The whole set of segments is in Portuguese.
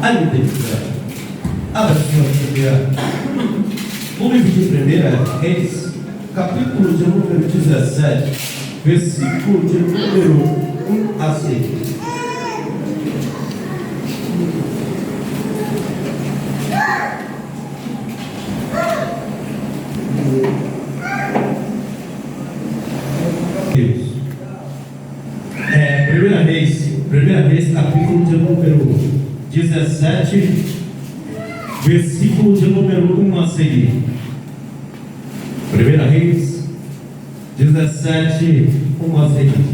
Abra sua Bíblia no livro de 1 Reis, capítulo de número 17, versículo de número 1 a 6. Primeira Reis, capítulo de número 17, versículo de número 1 a seguir. 1 Reis 17, 1 a seguir.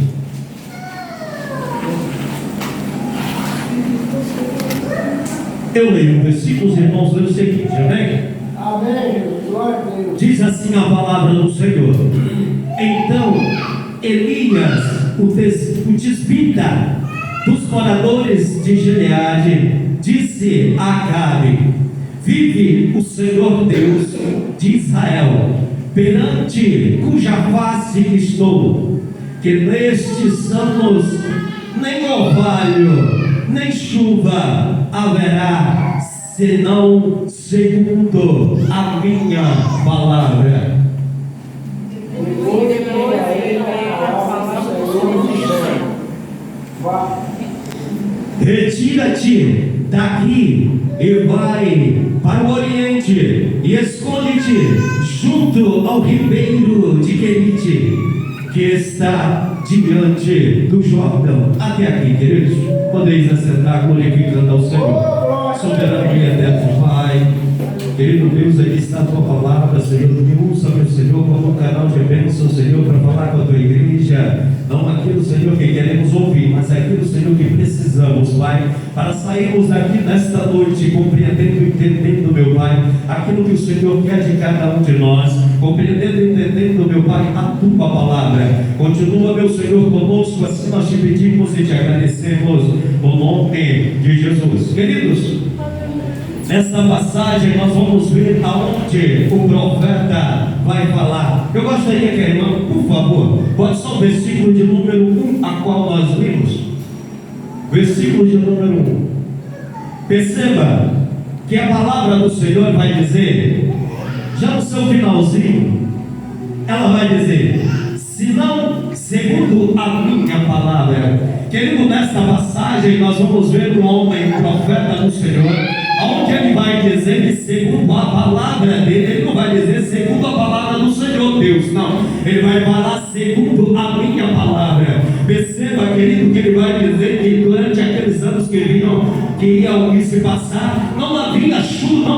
Eu leio o versículo, os irmãos leem o seguinte, amém? Amém. Glória a Deus. Diz assim a palavra do Senhor. Então Elias, o tisbita dos moradores de Gileade, disse a Acabe: vive o Senhor Deus de Israel, perante cuja face estou, que nestes anos nem orvalho, nem chuva haverá, senão segundo a minha palavra. Retira-te daqui e vai para o oriente e esconde-te junto ao ribeiro de Querite, que está diante do Jordão. Até aqui, queridos, podeis assentar glorificando ao Senhor. Soberano e eterno Pai, querido Deus, aí está a tua palavra, Senhor. Me usa, meu Senhor, como um canal de bênção, Senhor, para falar com a tua igreja. Não aquilo, Senhor, que queremos ouvir, mas aquilo, Senhor, que precisamos, Pai, para sairmos daqui nesta noite, compreendendo e entendendo, meu Pai, aquilo que o Senhor quer de cada um de nós, compreendendo e entendendo, meu Pai, a tua palavra. Continua, meu Senhor, conosco, assim nós te pedimos e te agradecemos, no nome de Jesus. Queridos, nessa passagem nós vamos ver aonde o profeta vai falar. Eu gostaria que a irmã, por favor, pode só o versículo de número 1, a qual nós vimos. Versículo de número 1. Perceba que a palavra do Senhor vai dizer, já no seu finalzinho, ela vai dizer: se não segundo a minha palavra. Querido, nesta passagem nós vamos ver um homem, profeta do Senhor, onde ele vai dizer que segundo a palavra dele, ele não vai dizer segundo a palavra do Senhor Deus, não, ele vai falar segundo a minha palavra. Perceba, querido, que ele vai dizer que durante aqueles anos que iam se passar, não havia chuva,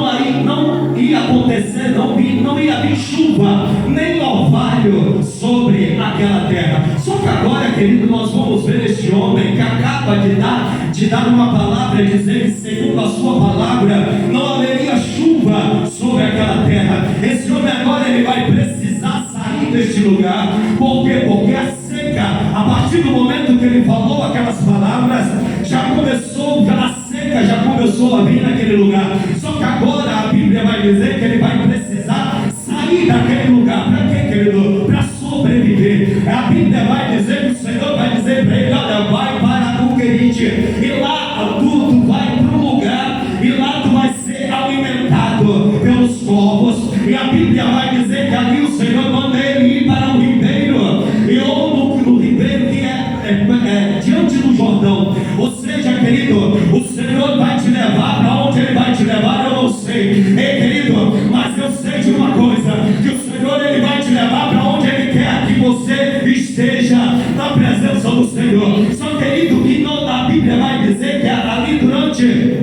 não ia acontecer, não ia vir chuva, nem orvalho sobre aquela terra. Só que agora, querido, nós vamos ver este homem que acaba de dar uma palavra, dizer que segundo a sua palavra não haveria chuva sobre aquela terra. Esse homem agora ele vai precisar sair deste lugar. Por quê? Porque a seca, a partir do momento que ele falou aquelas palavras, a seca já começou a vir naquele lugar. Só que agora a Bíblia vai dizer que ele vai precisar sair daquele lugar. Para quê, querido? Para sobreviver. A Bíblia vai dizer que o Senhor vai dizer para ele: olha, vai para o Querite, e lá tu vai para um lugar, e lá tu vai ser alimentado pelos corvos. E a Bíblia vai dizer que ali o Senhor manda ele ir para um ribeiro, e ou no ribeiro que é diante do Jordão. Ou seja, querido, o Senhor vai te levar para onde ele vai te levar, eu não sei. Ei, querido, mas eu sei de uma coisa, que o Senhor ele vai te levar para onde ele quer que você esteja na presença do Senhor. Só, querido, que não, a Bíblia vai dizer que ali durante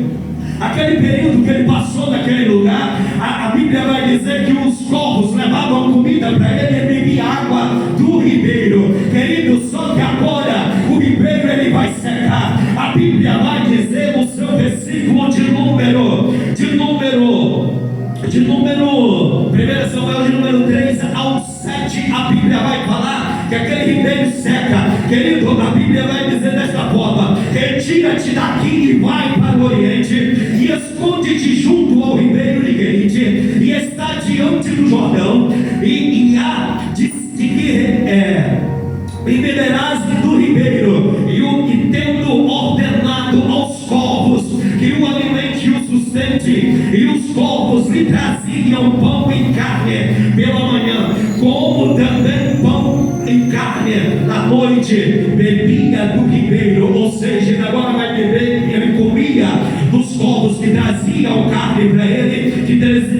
aquele período que ele passou naquele lugar, a Bíblia vai dizer que os corvos levavam comida para ele, ele bebia água do ribeiro. Querido, só que agora o ribeiro ele vai secar. A Bíblia vai dizer no seu versículo de número 1 Samuel de número 3 ao 7, a Bíblia vai falar que aquele ribeiro seca. Querido, a Bíblia vai dizer desta forma: retira-te daqui e vai para o oriente, e esconde-te junto ao ribeiro de Querite, e está diante do Jordão, e beberás do ribeiro, e tendo ordenado aos corvos que o alimentem sustente. E os corvos lhe traziam pão e carne pela manhã, como também pão e carne à noite. Bebia do ribeiro, ou seja, ele agora vai beber. Ele comia dos corvos que traziam carne para ele, que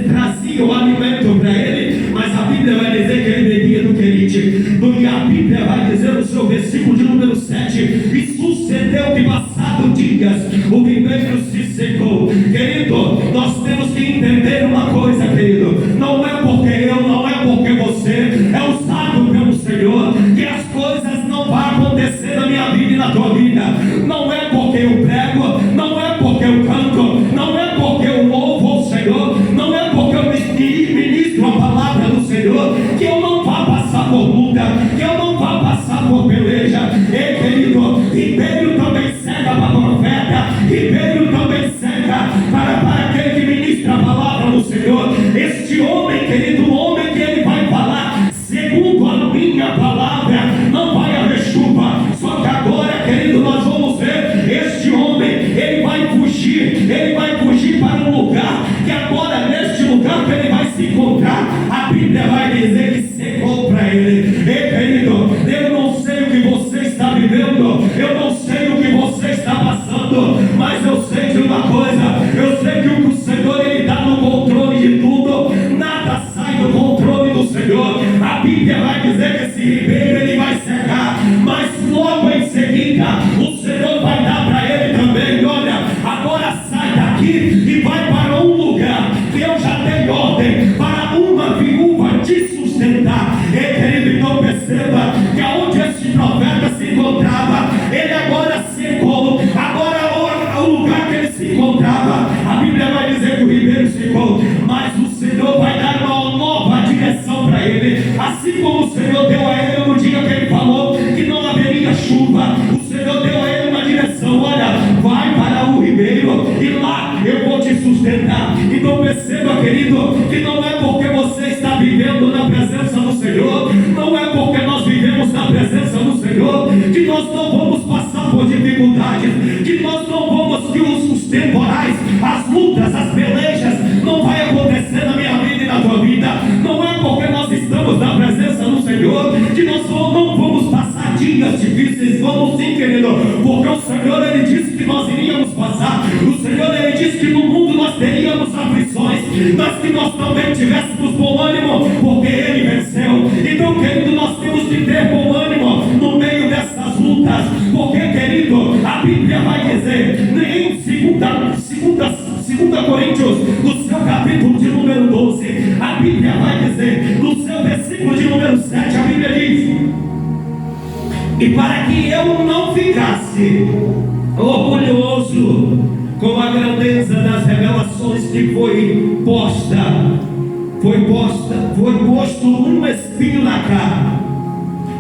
traziam alimento para ele. Mas a Bíblia vai dizer que ele bebia do querite. E a Bíblia vai dizer no seu versículo de número 7: e sucedeu que passado dias o ribeiro se secou. Querido, nós temos que entender uma coisa, querido. Não é porque eu, não é porque você é usado pelo Senhor que as coisas não vão acontecer na minha vida e na tua vida. Não é porque eu prego, não é porque eu canto, não é porque eu louvo o Senhor, não é porque eu ministro a palavra do Senhor que eu não vá passar por luta, que eu não vá passar por peleja. Ei, querido, ribeiro também cega para profeta, ribeiro também cega para aquele que ministra a palavra do Senhor. Este homem, querido, o homem que ele vai falar segundo a minha palavra, não vai haver chuva. Só que agora, querido, nós vamos ver este homem, ele vai fugir para um lugar que agora, neste lugar que ele vai se encontrar, a Bíblia vai dizer que secou para ele. Ei, querido, eu não sei o que você está vivendo, eu não sei o que você está passando, mas eu sei de uma coisa, eu sei que o Senhor, ele está no controle de tudo, nada sai do controle do Senhor. A Bíblia vai dizer que esse ribeiro ele vai secar, mas logo em seguida o Senhor vai dar para ele também: olha, agora sai daqui e vai para um lugar que eu já dei ordem para uma viúva te sustentar. E querido, então perceba que aonde este profeta se encontrava, ele agora secou. Agora o lugar que ele se encontrava, a Bíblia vai dizer que o ribeiro secou, mas o Senhor vai dar uma nova direção para ele. Assim como o Senhor deu a ele no dia que ele falou que não haveria chuva, o Senhor deu a ele uma direção: olha, vai para o ribeiro e lá eu vou te sustentar. Então perceba, querido, que não é porque você está vivendo na presença do Senhor, não é porque nós vivemos na presença do Senhor que nós não vamos passar por dificuldades, que nós não vamos, que os temporais, as lutas, as pelejas não vai acontecer na minha vida e na tua vida. Não é porque nós estamos na presença do Senhor que nós não vamos passar dias difíceis. Vamos sim, querido, porque o Senhor, ele disse que nós iríamos passar. O Senhor, ele disse que no mundo nós teríamos aflições, mas que nós também tivéssemos bom ânimo, porque ele venceu. Então, querido, nós temos que ter bom ânimo no meio dessas lutas, porque, querido, a Bíblia vai dizer em 2 Coríntios, no seu capítulo de número 12, a Bíblia vai dizer, no seu versículo de número 7, a Bíblia diz: e para que eu não ficasse orgulhoso com a grandeza das revelações que foi posto um espinho na carne,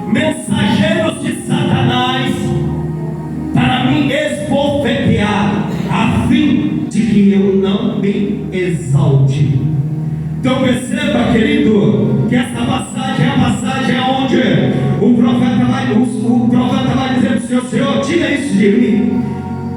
mensageiros de Satanás, para me esbofetear, a fim de que eu não me exalte. Então perceba, querido, que essa passagem é a passagem onde o profeta vai dizer para o Senhor: Senhor, tira isso de mim.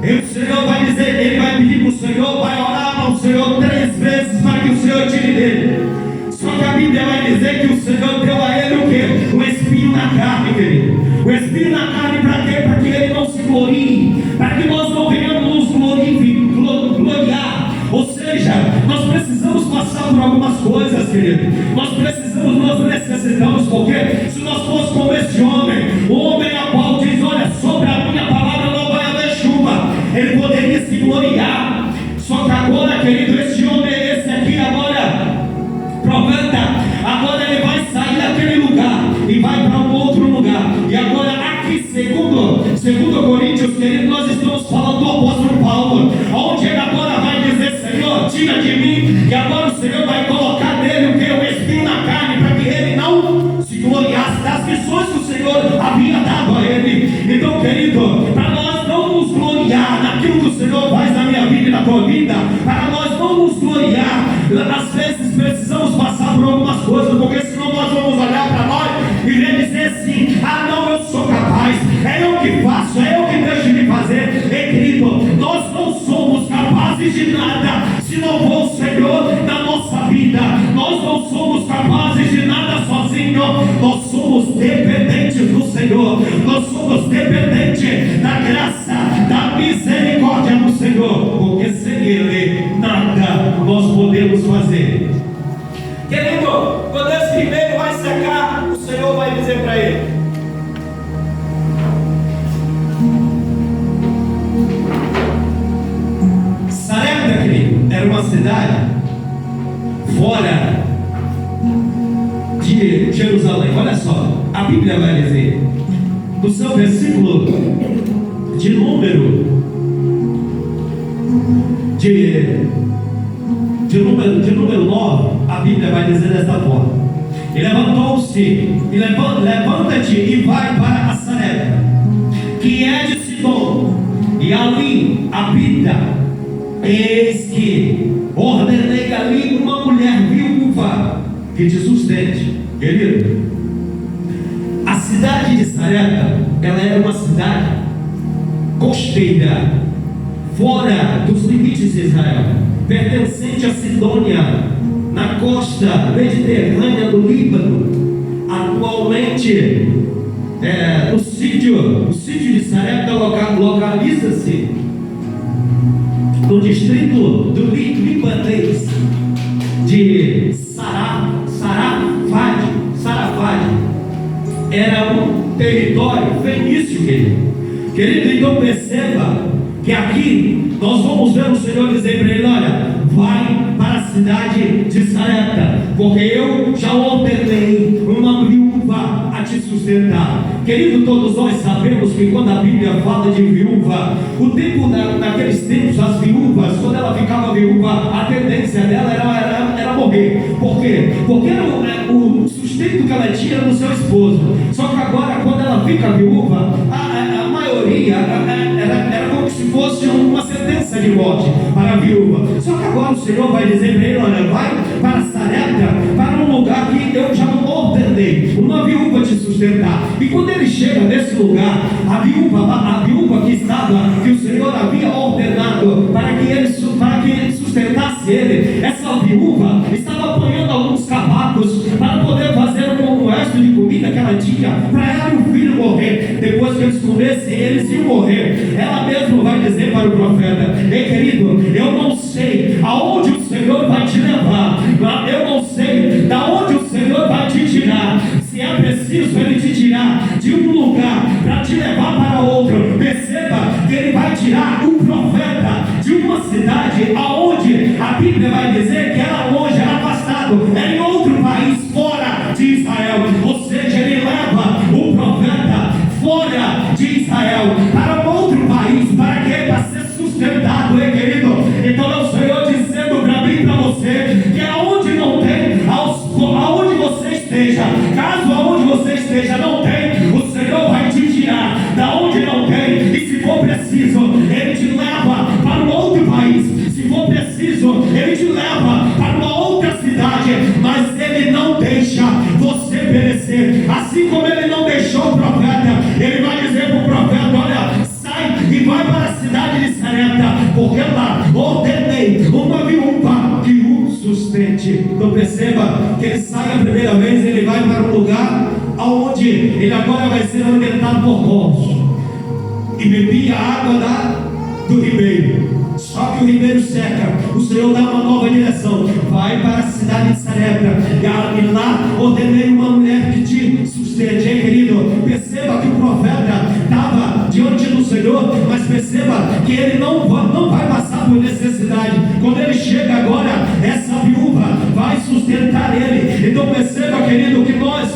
E o Senhor vai dizer, ele vai pedir para o Senhor, vai orar para o Senhor 3 vezes para que o Senhor tire dele. Só que a Bíblia vai dizer que o Senhor deu a ele o quê? Um espinho na carne, querido. O espinho na carne para quê? Para que ele não se glorie, para que nós não venhamos nos gloriar. Ou seja, nós precisamos passar por algumas coisas, querido. Nós necessitamos, porque se nós fossemos como este homem, o homem a qual diz: olha, sobre a minha palavra não vai haver chuva, ele poderia se gloriar. Só que agora, querido, este homem, esse aqui agora, profeta, agora ele vai sair daquele lugar e vai para um outro lugar. E agora aqui, segundo Coríntios, querido, nós estamos falando do apóstolo Paulo, onde ele agora vai dizer: Senhor, tira de mim. E agora o Senhor vai colocar nele o que? Um espinho na carne, para que ele não se gloriasse das missões que o Senhor havia dado a ele. Então, querido, para nós não nos gloriar naquilo que o Senhor faz na minha vida e na tua vida, para nós não nos gloriar, às vezes precisamos passar por algumas coisas, porque senão nós vamos olhar para nós e dizer assim: ah não, eu sou capaz, é eu que faço, é eu que deixo de fazer. E querido, nós não somos capazes capazes de nada se não for o Senhor na nossa vida. Nós não somos capazes de nada sozinhos. Nós somos dependentes do Senhor. Nós somos dependentes da graça, da misericórdia do Senhor, porque sem Ele nada nós podemos fazer. Querido, quando esse ribeiro vai secar, o Senhor vai dizer para ele: Sarepta, querido, era uma cidade fora de Jerusalém. Olha só, a Bíblia vai dizer, no seu versículo de número 9, a Bíblia vai dizer desta forma: e levantou-se, e levanta-te e vai para a Sarepta, que é de Sidom, e ali habita. Eis que ordenei ali uma mulher viúva que te sustente. Querido, a cidade de Sarepta, ela era uma cidade costeira, fora dos limites de Israel, pertencente a Sidônia, na costa mediterrânea do Líbano. Atualmente, o sítio de Sarepta localiza-se no distrito do libanês de Sarafad. Era um território fenício, querido. Então perceba que aqui nós vamos ver o Senhor dizer para ele: olha, vai para a cidade de Sarepta, porque eu já ordenei uma viúva a te sustentar. Querido, todos nós sabemos que quando a Bíblia fala de viúva, o tempo naqueles tempos, as viúvas, quando ela ficava viúva, a tendência dela era morrer. Por quê? Porque era o sustento que ela tinha do seu esposo. Só que agora, quando ela fica viúva, a maioria era como se fosse uma sentença de morte para a viúva. Só que agora o Senhor vai dizer para ele: olha, vai para Sarepta, para um lugar que eu já ordenei uma viúva te sustentar. E quando ele chega nesse lugar, a viúva que o Senhor havia ordenado para que sustentasse ele, essa viúva estava apanhando alguns cavacos para poder fazer um resto de comida que ela tinha para ela e o filho morrer. Depois que eles comessem, eles iam morrer. Ela mesma vai dizer para o profeta: ei, querido, eu não sei aonde o Senhor vai te levar, eu não sei da onde o Senhor vai te tirar. Se é preciso ele te tirar de um lugar para te levar para outro, perceba que ele vai tirar o profeta de uma cidade aonde a Bíblia vai dizer que era longe, era afastado, era em outro país fora de Israel. Ou seja, ele leva o profeta fora de Israel para outro país, para que para ser sustentado, hein, querido? Então é o Senhor dizendo para mim e para você que aonde não tem, aonde você esteja, caso aonde você esteja não tem, o Senhor vai te tirar da onde não tem, e se for preciso, ele te leva para um outro país. Se for preciso, ele te leva para uma outra cidade, mas ele não deixa você perecer. Assim como ele não deixou o profeta, ele vai dizer para o profeta: olha, sai e vai para a cidade de Sarepta, porque lá ordenei uma viúva que o sustente. Então perceba que ele sai a primeira vez, ele vai para um lugar onde ele agora vai ser alimentado por corvos e bebia a água do ribeiro. Só que o ribeiro seca, o Senhor dá uma nova direção: vai para a cidade de Sarepta, e lá ordenei uma mulher que te sustente. Hein, querido? Perceba que o profeta estava diante do Senhor, mas perceba que ele não vai passar por necessidade. Quando ele chega agora, essa viúva vai sustentar ele. Então perceba, querido, que nós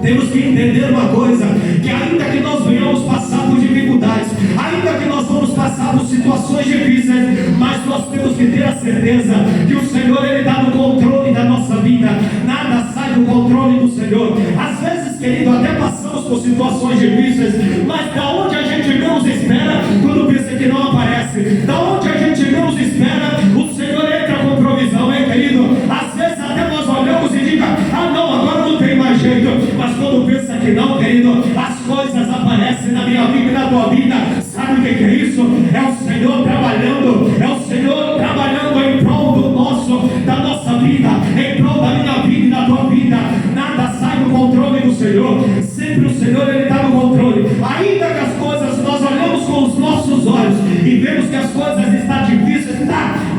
temos que entender uma coisa: que ainda que nós venhamos passar por dificuldades, ainda que nós vamos passar por situações difíceis, mas nós temos que ter a certeza que o Senhor, ele está no controle da nossa vida. Nada sai do controle do Senhor. Às vezes, querido, até passamos por situações difíceis, mas da onde a gente menos espera, quando pensa que não aparece, da onde a gente menos espera, o Senhor entra com provisão, hein, querido? Às vezes até nós olhamos e diga: ah não, agora não tem mais jeito. Mas quando pensa que não, querido, as coisas aparecem na minha vida e na tua vida. Sabe o que é isso? É o Senhor trabalhando, é o Senhor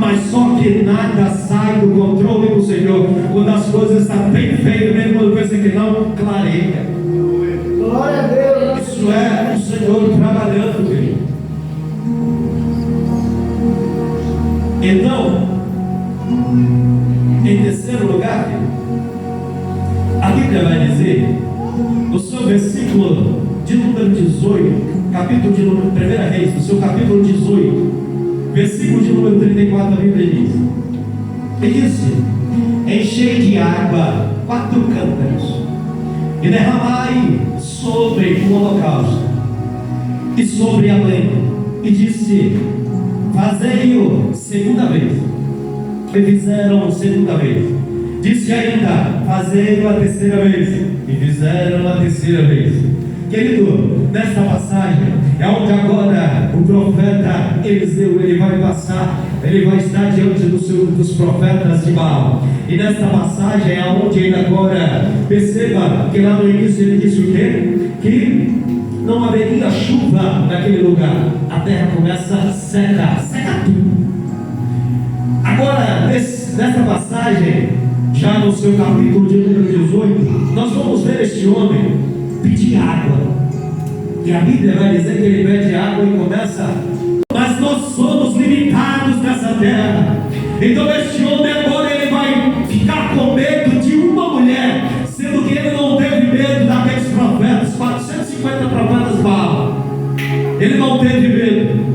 mas só que nada sai do controle do Senhor. Quando as coisas estão bem feias, mesmo quando pensa que não, clareia. Glória a Deus. Isso é o Senhor trabalhando, querido. Então, em terceiro lugar, a Bíblia vai dizer, no seu versículo de número 18, capítulo de número 1 Reis, no seu capítulo 18, versículo de número 34, a Bíblia diz: e disse: enchei de água 4 cântaros, e derramai sobre o holocausto e sobre a lenha, e disse: fazei-o segunda vez. E fizeram segunda vez. Disse ainda: fazei-o a terceira vez. E fizeram a terceira vez. Querido, nesta passagem é onde agora o profeta Eliseu, ele vai passar, ele vai estar diante dos profetas de Baal. E nesta passagem é onde ele agora, perceba que lá no início ele disse o quê? Que não haveria chuva naquele lugar. A terra começa a secar tudo. Agora, nesta passagem, já no seu capítulo de número 18, nós vamos ver este homem pedir água. E a Bíblia vai dizer que ele pede água e começa. Mas nós somos limitados nessa terra. Então este homem agora ele vai ficar com medo de uma mulher, sendo que ele não teve medo daqueles profetas, 450 profetas Baal. Ele não teve medo.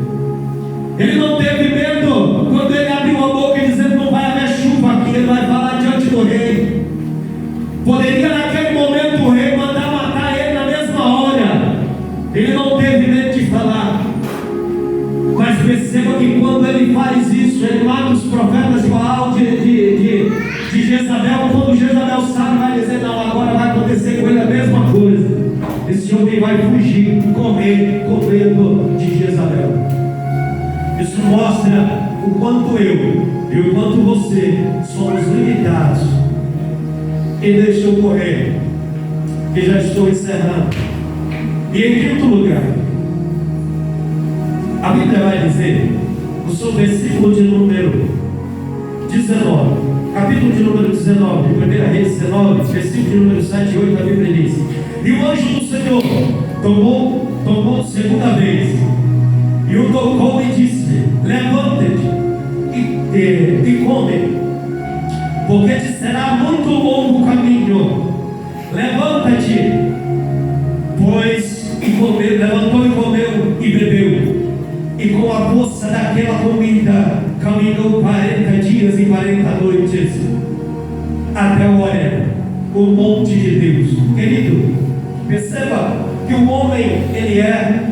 Ele não teve medo quando ele abriu a boca e dizendo: não vai haver chuva aqui, ele vai falar diante do rei. Poderia naquele momento o rei mandar matar ele na mesma hora. Ele não teve medo de falar. Mas perceba que quando ele faz isso, ele mata os profetas de Baal, de Jezabel. Quando Jezabel sabe, vai dizer: não, agora vai acontecer com ele a mesma coisa. Esse homem vai fugir, correr com medo de Jezabel. Isso mostra o quanto eu e o quanto você somos limitados. E deixa eu correr, que já estou encerrando. E em quinto lugar, a Bíblia vai dizer, no seu versículo de número 19, capítulo de número 19, de 1 Reis 19, versículo de número 7 e 8, a Bíblia diz: e o anjo do Senhor tomou segunda vez, e o tocou e disse: levanta-te e come, porque te será muito longo o caminho. Levanta-te, pois, e comeu, levantou e comeu e bebeu, e com a força daquela comida caminhou 40 dias e 40 noites até o Horebe, o monte de Deus. Querido, perceba que o homem, ele é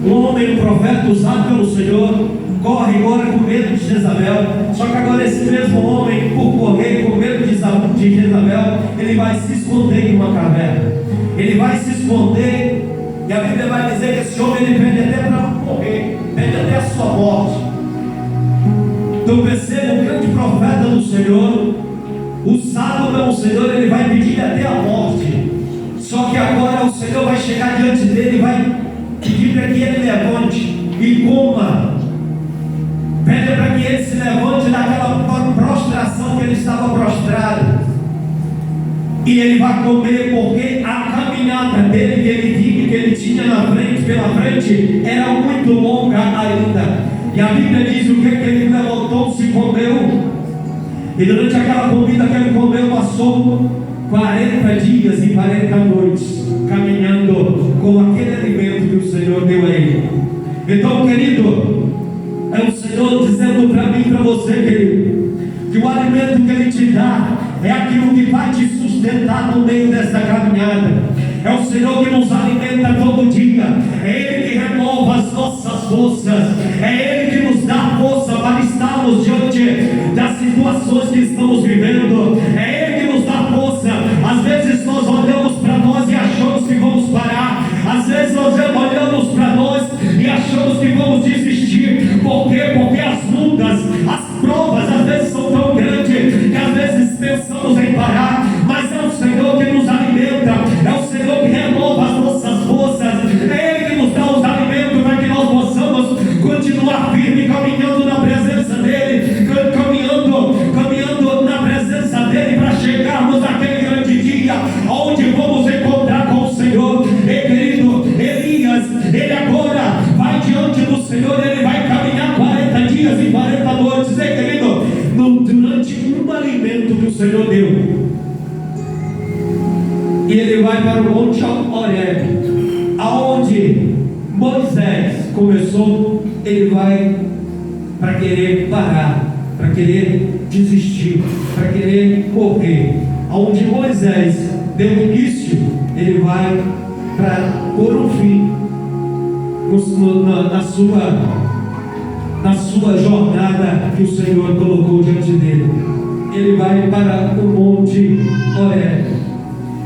um homem, um profeta usado pelo Senhor, corre agora com medo de Jezabel. Só que agora esse mesmo homem, por correr com medo de Jezabel, ele vai se esconder em uma caverna. Ele vai se esconder, e a Bíblia vai dizer que esse homem ele pede até para morrer, pede até a sua morte. Então perceba, o grande profeta do Senhor, usado pelo Senhor, ele vai pedir até a morte. Só que agora o Senhor vai chegar diante dele e vai pedir para que ele levante e coma. Pede para que ele se levante daquela prostração que ele estava prostrado. E ele vai comer, porque a caminhada dele, que ele vive, que ele tinha pela frente, era muito longa ainda. E a Bíblia diz o que ele levantou-se e comeu. E durante aquela comida que ele comeu, passou 40 dias e 40 noites caminhando com aquele alimento que o Senhor deu a ele. Então, querido, é o Senhor dizendo para mim e para você, querido, que o alimento que Ele te dá é aquilo que vai te sustentar no meio dessa caminhada. É o Senhor que nos alimenta todo dia. É Ele que renova as nossas forças. É Ele que nos dá força para estarmos diante das situações que estamos vivendo. É Ele que nos dá força. Às vezes nós olhamos para nós e achamos que vamos parar. Às vezes nós olhamos para nós e achamos que vamos desistir. Por quê? Porque as lutas, as provas às vezes são tão grandes que às vezes pensamos em parar. Mas é o Senhor que nos alimenta. É o Senhor que renova as nossas forças. É Ele que nos dá os alimentos para que nós possamos continuar firme caminhando na presença dEle. mandamento que o Senhor deu. E ele vai para o Monte Horebe, aonde Moisés começou. Ele vai para querer parar, para querer desistir, para querer correr. Aonde Moisés deu início, ele vai para pôr um fim na sua jornada que o Senhor colocou diante dele. Ele vai para o Monte Horebe.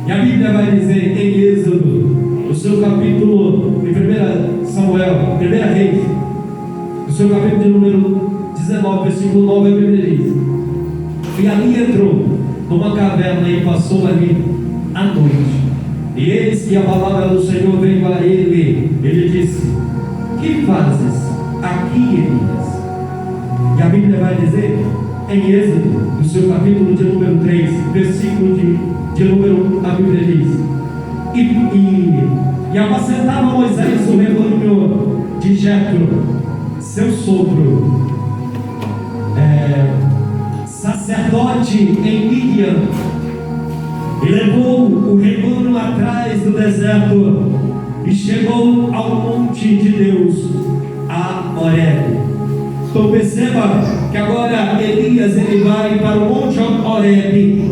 E a Bíblia vai dizer em Êxodo, no seu capítulo, em 1 Samuel, 1 Reis, no seu capítulo de número 19, versículo 9, a Bíblia diz: e ali entrou numa caverna e passou ali a noite. E eis que a palavra do Senhor veio a ele. Ele disse: que fazes aqui, Elias? E a Bíblia vai dizer em Êxodo, no seu capítulo de número 3, versículo de número 1, a Bíblia diz: e apacentava Moisés o rebanho de Jetro, seu sogro, sacerdote em Midian, e levou o rebanho atrás do deserto e chegou ao monte de Deus, a Horebe. Então perceba que agora Elias ele vai para o Monte Horebe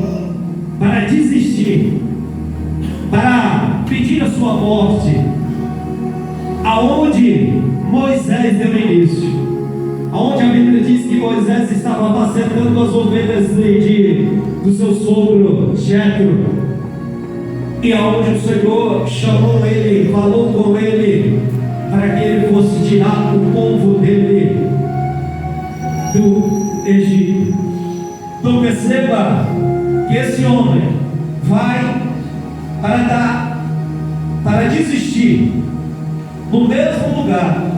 para desistir, para pedir a sua morte, aonde Moisés deu início, aonde a Bíblia diz que Moisés estava apacentando as ovelhas do seu sogro Jetro, e aonde o Senhor chamou ele, falou com ele, para que ele fosse tirar o povo dele do Egito. Então perceba que esse homem vai para desistir no mesmo lugar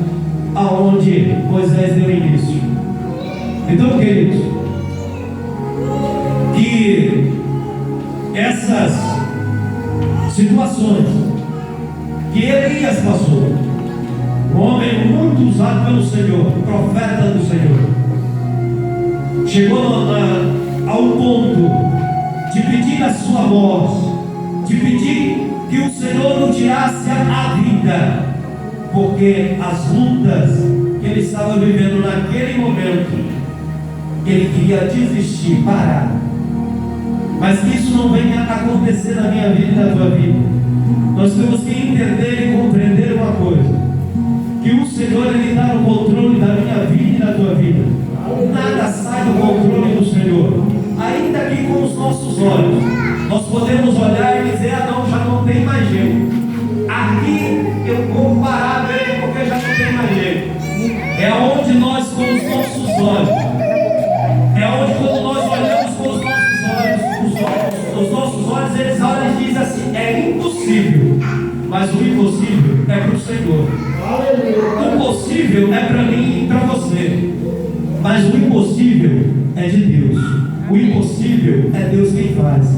aonde Moisés deu início. Então, queridos, que essas situações que Elias passou, um homem muito usado pelo Senhor, profeta do Senhor, chegou ao ponto de pedir a sua morte, de pedir que o Senhor não tirasse a vida, porque as lutas que ele estava vivendo naquele momento, ele queria desistir, parar. Mas que isso não venha a acontecer na minha vida e na tua vida. Nós temos que entender e compreender uma coisa: que o Senhor ele está no controle da minha vida e da tua vida. Nada sai do controle do Senhor. Ainda que com os nossos olhos nós podemos olhar e dizer: ah não, já não tem mais jeito, aqui eu vou parar bem porque já não tem mais jeito. É onde nós com os nossos olhos, é onde quando nós olhamos com os nossos olhos, eles olham e dizem assim: é impossível. Mas o impossível é para o Senhor. O possível é para mim e para você, mas o impossível é de Deus. O impossível é Deus quem faz.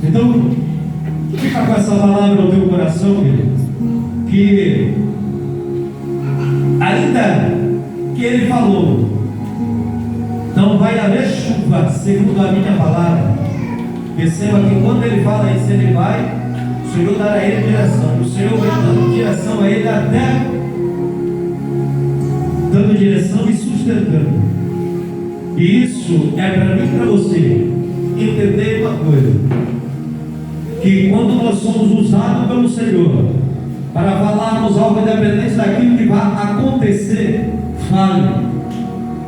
Então, fica com essa palavra no teu coração, querido, que ainda que ele falou, não vai haver chuva, segundo a minha palavra. Perceba que quando ele fala isso, ele vai, o Senhor dará a ele direção. O Senhor vai dando direção a ele, até dando direção e sustentando. E isso é para mim e para você entender uma coisa: que quando nós somos usados pelo Senhor para falarmos algo independente daquilo que vai acontecer, fale,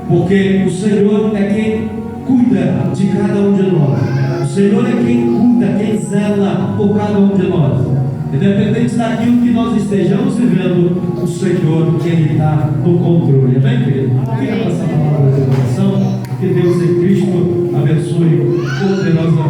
porque o Senhor é quem cuida de cada um de nós. O Senhor é quem cuida, quem zela por cada um de nós. Independente daquilo que nós estejamos vivendo, o Senhor, Ele está no controle. Amém, querido? Fica com essa palavra de oração. Que Deus em Cristo abençoe poderosamente.